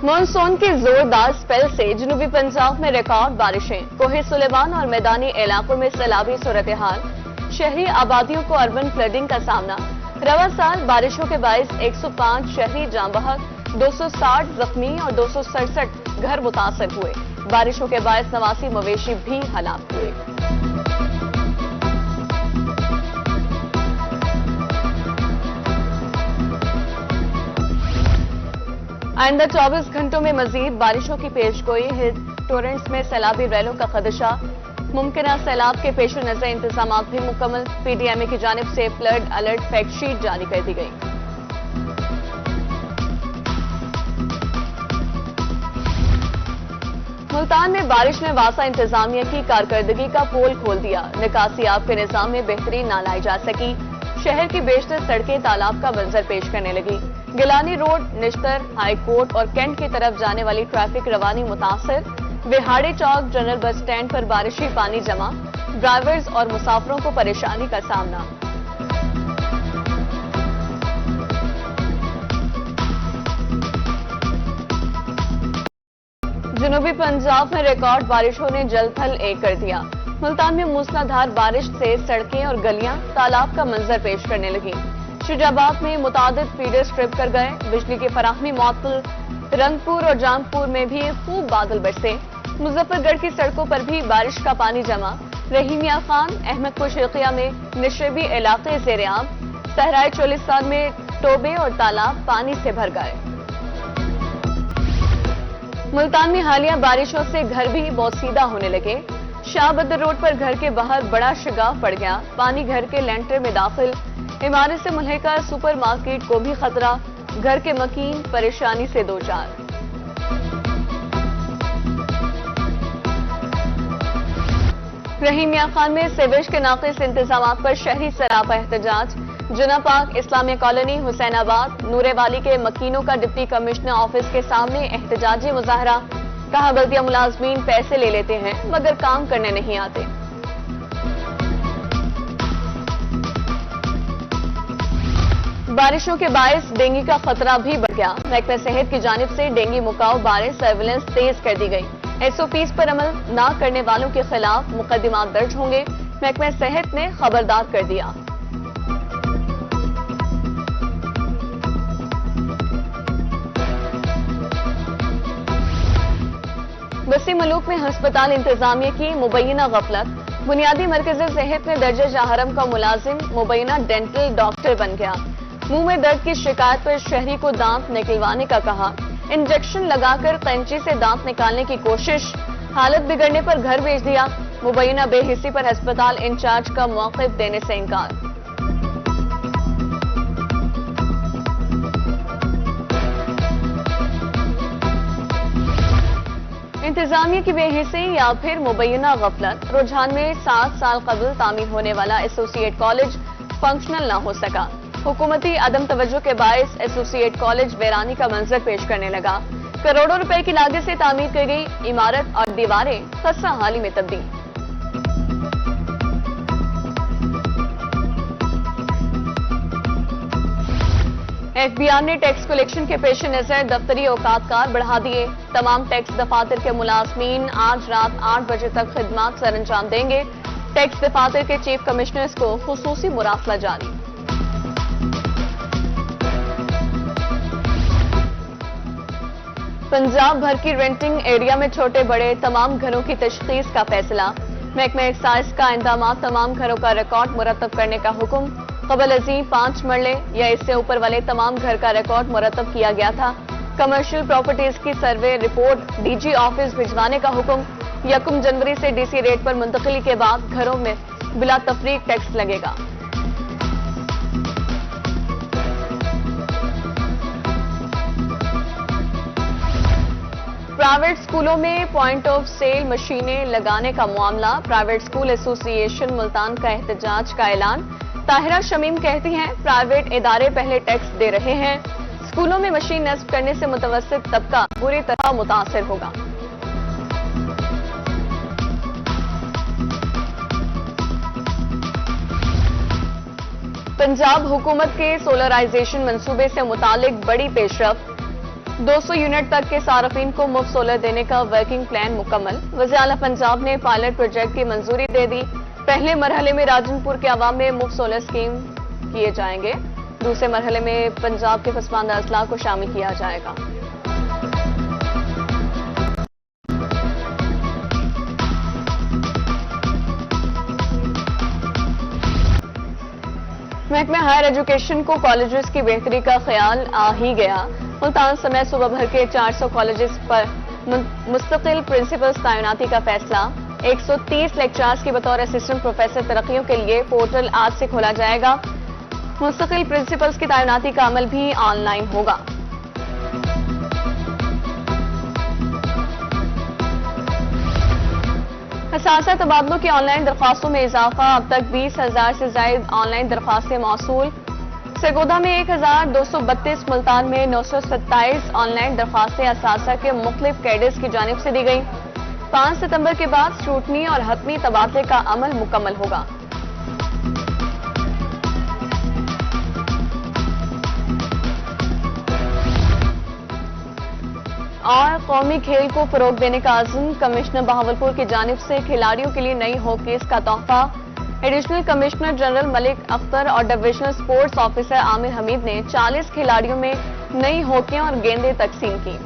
Monsoon की जोरदार spell से जनूबी पंजाब में रिकॉर्ड बारिशें, कोहे सुलेमान और मैदानी इलाकों में सैलाबी सूरत हाल, शहरी आबादियों को अर्बन फ्लडिंग का सामना। रवा साल बारिशों के बायस 105 शहरी जाँ बहक, 260 जख्मी और 267 घर मुतासर हुए। बारिशों के बायस 89 मवेशी भी हलाक हुए। आइंदा 24 घंटों में मजीद बारिशों की पेशगोई है। टोरेंट्स में सैलाबी रैलों का खदशा, मुमकिन सैलाब के पेश नजर इंतजाम भी मुकम्मल। पीडीएमए की जानिब से फ्लड अलर्ट फैक्ट शीट जारी कर दी गई। मुल्तान में बारिश ने वासा इंतजामिया की कारकर्दगी का पोल खोल दिया। निकासी आब के निजाम में बेहतरी ना लाई जा सकी। शहर की बेशतर सड़कें तालाब का मंजर पेश करने लगी। Gilani road, Nishtar, high court और कैंट की तरफ जाने वाली ट्रैफिक रवानी मुतासर। विहाड़ी चौक जनरल बस स्टैंड पर बारिशी पानी जमा, ड्राइवर्स और मुसाफिरों को परेशानी का सामना। जनूबी पंजाब में रिकॉर्ड बारिशों ने जल थल एक कर दिया। मुल्तान में मूसलाधार बारिश से सड़कें और गलियां तालाब का मंजर पेश करने लगी। शुजाबाद में मुतादिद फीडर्स ट्रिप कर गए। बिजली की फराहमी मुअत्तल। रंगपुर और जामपुर में भी खूब बादल बरसे। मुजफ्फरगढ़ की सड़कों पर भी बारिश का पानी जमा। रहीमिया खान, अहमदपुर शेखिया में निशेबी इलाके ज़ेर-ए-आब। सहराए चोलिस्तान में टोबे और तालाब पानी से भर गए। मुल्तान में हालिया बारिशों से घर भी बोसीदा होने लगे। शाहबदर रोड पर घर के बाहर बड़ा शिगाफ पड़ गया। पानी घर के लेंटर में दाखिल। इमारत से मुल्हिका सुपर मार्केट को भी खतरा। घर के मकीन परेशानी से दो चार। रहीमिया खान में सीवेज के नाकिस इंतजामात पर शहरी सरापा एहतजाज। जुना पाक, इस्लामिया कॉलोनी, हुसैनाबाद, नूरे वाली के मकीनों का डिप्टी कमिश्नर ऑफिस के सामने एहतजाजी मुजाहरा। कहा बल्दिया मुलाजमीन पैसे ले लेते हैं मगर काम करने नहीं आते। बारिशों के बायस डेंगू का खतरा भी बढ़ गया। महकमा सेहत की जानिब से डेंगू मुकाव बारे सर्विलेंस तेज कर दी गई। एसओपीज पर अमल न करने वालों के खिलाफ मुकदमा दर्ज होंगे। महकमा सेहत ने खबरदार कर दिया। वसी मुल्क में हस्पताल इंतजामिया की मुबैना गफलत। बुनियादी मरकज़ सेहत में दर्जे जहरम का मुलाजिम मुबैना डेंटल डॉक्टर बन गया। मुंह में दर्द की शिकायत पर शहरी को दांत निकलवाने का कहा। इंजेक्शन लगाकर कैंची से दांत निकालने की कोशिश। हालत बिगड़ने पर घर भेज दिया। मुबैना बेहिस्सी पर अस्पताल इंचार्ज का मौक़िफ़ देने से इनकार। इंतजामिया की बेहिस्सी या फिर मुबैना गफलत। रुझान में 7 साल कबल तामीर होने वाला एसोसिएट कॉलेज फंक्शनल न हो सका। हुकूमती अदम तवज्जो के बायस एसोसिएट कॉलेज वीरानी का मंजर पेश करने लगा। करोड़ों रुपए की लागत से तामीर की गई इमारत और दीवारें खस्ता हाली में तब्दील। एफबीआर ने टैक्स कलेक्शन के पेश नजर दफ्तरी औकात कार बढ़ा दिए। तमाम टैक्स दफातर के मुलाजमीन आज रात 8 बजे तक खिदमात सर अंजाम देंगे। टैक्स दफातर के चीफ कमिश्नर्स को खुसूसी मुरासला जारी। पंजाब भर की रेंटिंग एरिया में छोटे बड़े तमाम घरों की तशखीस का फैसला। महकमा एक्साइज का इंतजामात तमाम घरों का रिकॉर्ड मुरतब करने का हुक्म। कबल अजीम 5 मरले या इससे ऊपर वाले तमाम घर का रिकॉर्ड मुरतब किया गया था। कमर्शियल प्रॉपर्टीज की सर्वे रिपोर्ट डीजी ऑफिस भिजवाने का हुक्म। 1 जनवरी से डीसी रेट पर मुंतकिली के बाद घरों में बिला तफरीक टैक्स लगेगा। प्राइवेट स्कूलों में पॉइंट ऑफ सेल मशीनें लगाने का मामला। प्राइवेट स्कूल एसोसिएशन मुल्तान का एहतजाज का ऐलान। ताहिरा शमीम कहती हैं प्राइवेट इदारे पहले टैक्स दे रहे हैं। स्कूलों में मशीन नस्ब करने से मुतवस्सित तबका बुरी तरह मुतासिर होगा। पंजाब हुकूमत के सोलराइजेशन मंसूबे से मुतालिक बड़ी पेशरफ। 200 यूनिट तक के सार्फिन को मुफ्त सोलर देने का वर्किंग प्लान मुकम्मल। वज़ीर आला पंजाब ने पायलट प्रोजेक्ट की मंजूरी दे दी। पहले मरहले में राजनपुर के अवाम में मुफ्त सोलर स्कीम किए जाएंगे। दूसरे मरहले में पंजाब के पसमानदा अजला को शामिल किया जाएगा। महकमे हायर एजुकेशन को कॉलेजेस की बेहतरी का ख्याल आ ही गया। मुल्तान समेत सूबा भर के 400 कॉलेजेस पर मुस्तकिल प्रिंसिपल्स तैनाती का फैसला। 130 लेक्चरर्स की बतौर असिस्टेंट प्रोफेसर तरक्कियों के लिए पोर्टल आज से खोला जाएगा। मुस्तकिल प्रिंसिपल्स की तैनाती का अमल भी ऑनलाइन होगा। हसासा तबादलों की ऑनलाइन दरख्वास्तों में इजाफा। अब तक 20,000 से ज्यादा ऑनलाइन दरख्वास्तें मौसूल। सरगोदा में 1,232, मुल्तान में 927 ऑनलाइन दरख्वास्तें असासा के मुख्तलिफ कैडर्स की जानिब से दी गई। 5 सितंबर के बाद स्क्रूटनी और हतमी तबादले का अमल मुकम्मल होगा। और कौमी खेल को फरोग देने का आज़म। कमिश्नर बहावलपुर की जानिब से खिलाड़ियों के लिए नई हॉकीज का तोहफा। Additional commissioner general Malik Akhtar और divisional sports officer Aamir Hameed ने 40 खिलाड़ियों में नई हॉकियां और गेंदें तकसीम की।